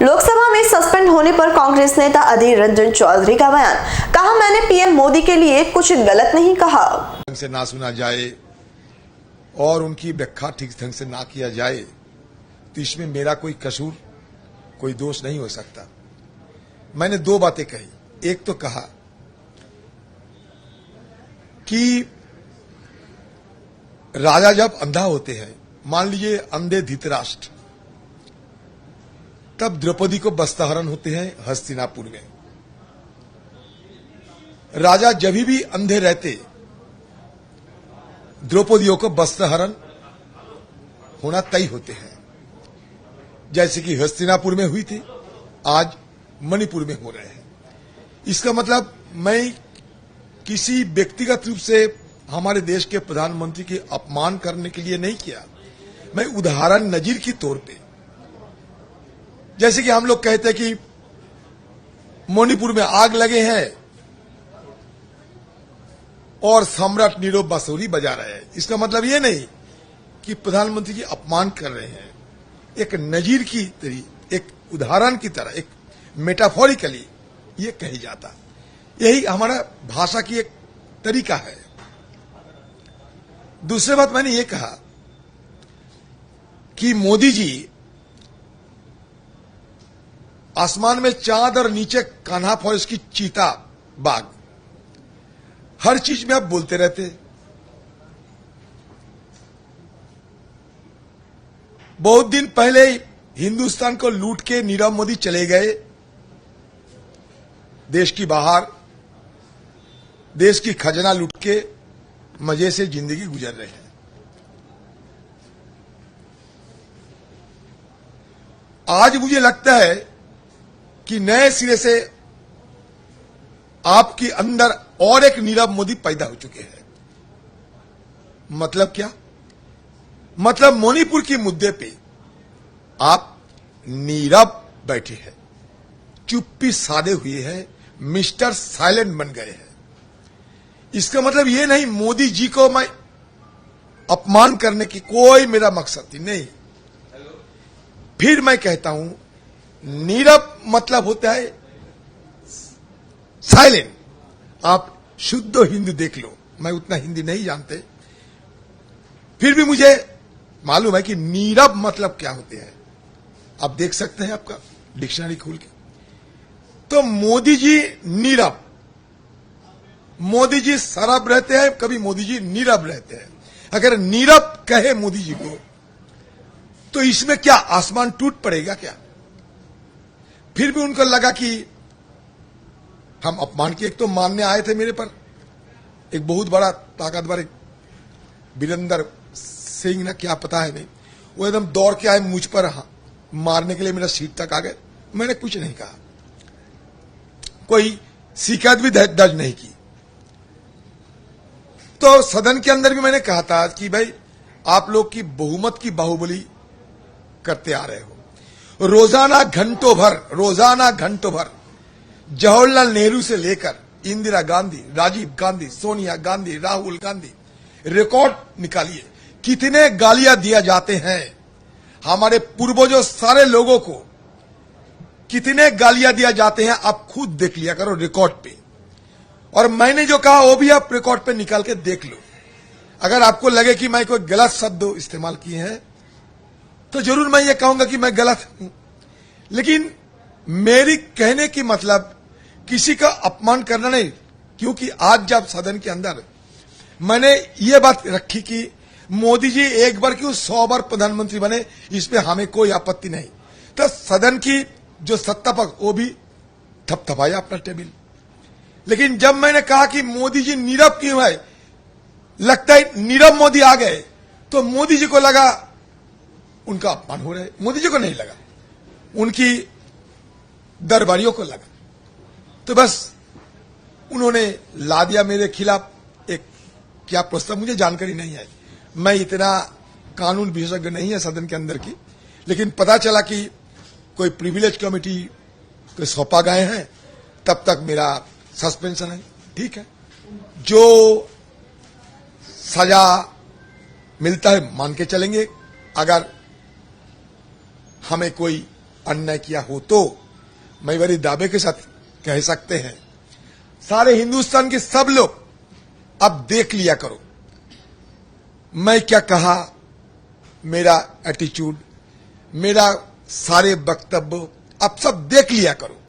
लोकसभा में सस्पेंड होने पर कांग्रेस नेता अधीर रंजन चौधरी का बयान। कहा, मैंने पीएम मोदी के लिए कुछ गलत नहीं कहा। ढंग से ना सुना जाए और उनकी व्याख्या ठीक ढंग से ना किया जाए तो इसमें मेरा कोई कसूर, कोई दोष नहीं हो सकता। मैंने दो बातें कही। एक तो कहा कि राजा जब अंधा होते हैं, मान लीजिए अंधे धृतराष्ट्र, तब द्रौपदी को वस्त्रहरण होते हैं हस्तिनापुर में। राजा जब भी अंधे रहते, द्रौपदियों को वस्त्रहरण होना तय होते हैं, जैसे कि हस्तिनापुर में हुई थी, आज मणिपुर में हो रहे हैं। इसका मतलब मैं किसी व्यक्तिगत रूप से हमारे देश के प्रधानमंत्री के अपमान करने के लिए नहीं किया। मैं उदाहरण नजीर की तौर पे, जैसे कि हम लोग कहते हैं कि मणिपुर में आग लगे हैं और सम्राट नीरव बांसुरी बजा रहे हैं, इसका मतलब ये नहीं कि प्रधानमंत्री जी अपमान कर रहे हैं। एक नजीर की तरह, एक उदाहरण की तरह, एक मेटाफोरिकली ये कही जाता। यही हमारा भाषा की एक तरीका है। दूसरी बात मैंने ये कहा कि मोदी जी आसमान में चांद और नीचे कान्हा फॉरेस्ट की चीता बाघ, हर चीज में आप बोलते रहते। बहुत दिन पहले हिंदुस्तान को लूट के नीरव मोदी चले गए देश की बाहर, देश की खजाना लूट के मजे से जिंदगी गुजर रहे हैं। आज मुझे लगता है कि नए सिरे से आपके अंदर और एक नीरव मोदी पैदा हो चुके हैं। मतलब क्या? मतलब मणिपुर के मुद्दे पे आप नीरव बैठे हैं, चुप्पी साधे हुए हैं, मिस्टर साइलेंट बन गए हैं। इसका मतलब ये नहीं मोदी जी को मैं अपमान करने की कोई मेरा मकसद नहीं। फिर मैं कहता हूं, नीरव मतलब होता है साइलेंट। आप शुद्ध हिंदी देख लो, मैं उतना हिंदी नहीं जानते, फिर भी मुझे मालूम है कि नीरव मतलब क्या होते हैं। आप देख सकते हैं आपका डिक्शनरी खोल के। तो मोदी जी नीरव, मोदी जी सरब रहते हैं, कभी मोदी जी नीरव रहते हैं। अगर नीरव कहे मोदी जी को तो इसमें क्या आसमान टूट पड़ेगा क्या? फिर भी उनको लगा कि हम अपमान की, एक तो मानने आए थे मेरे पर, एक बहुत बड़ा ताकतवर एक वीरेंद्र सिंह ना क्या पता है नहीं, वो एकदम दौड़ के आए मुझ पर मारने के लिए, मेरा सीट तक आ गए। मैंने कुछ नहीं कहा, कोई शिकायत भी दर्ज नहीं की। तो सदन के अंदर भी मैंने कहा था कि भाई आप लोग की बहुमत की बाहुबली करते आ रहे हो। रोजाना घंटों भर जवाहरलाल नेहरू से लेकर इंदिरा गांधी, राजीव गांधी, सोनिया गांधी, राहुल गांधी, रिकॉर्ड निकालिए कितने गालियां दिया जाते हैं हमारे पूर्वजों सारे लोगों को, कितने गालियां दिया जाते हैं। आप खुद देख लिया करो रिकॉर्ड पे, और मैंने जो कहा वो भी आप रिकॉर्ड पे निकाल के देख लो। अगर आपको लगे कि मैं कोई गलत शब्द इस्तेमाल किए हैं तो जरूर मैं ये कहूंगा कि मैं गलत हूं, लेकिन मेरी कहने की मतलब किसी का अपमान करना नहीं। क्योंकि आज जब सदन के अंदर मैंने ये बात रखी कि मोदी जी एक बार क्यों 100 बार प्रधानमंत्री बने, इस पे हमें कोई आपत्ति नहीं, तो सदन की जो सत्ता पक्ष वो भी थपथपाया अपना टेबल। लेकिन जब मैंने कहा कि मोदी जी नीरव क्यों है, लगता है नीरव मोदी आ गए, तो मोदी जी को लगा उनका अपमान हो रहा है। मोदी जी को नहीं लगा, उनकी दरबारियों को लगा। तो बस उन्होंने ला दिया मेरे खिलाफ एक क्या प्रस्ताव, मुझे जानकारी नहीं है, मैं इतना कानून विशेषज्ञ नहीं है सदन के अंदर की, लेकिन पता चला कि कोई प्रिविलेज कमेटी को सौंपा गए हैं, तब तक मेरा सस्पेंशन है। ठीक है, जो सजा मिलता है मान के चलेंगे। अगर हमें कोई अन्याय किया हो तो मैं बड़े दावे के साथ कह सकते हैं, सारे हिंदुस्तान के सब लोग अब देख लिया करो मैं क्या कहा, मेरा एटीट्यूड, मेरा सारे वक्तव्य अब सब देख लिया करो।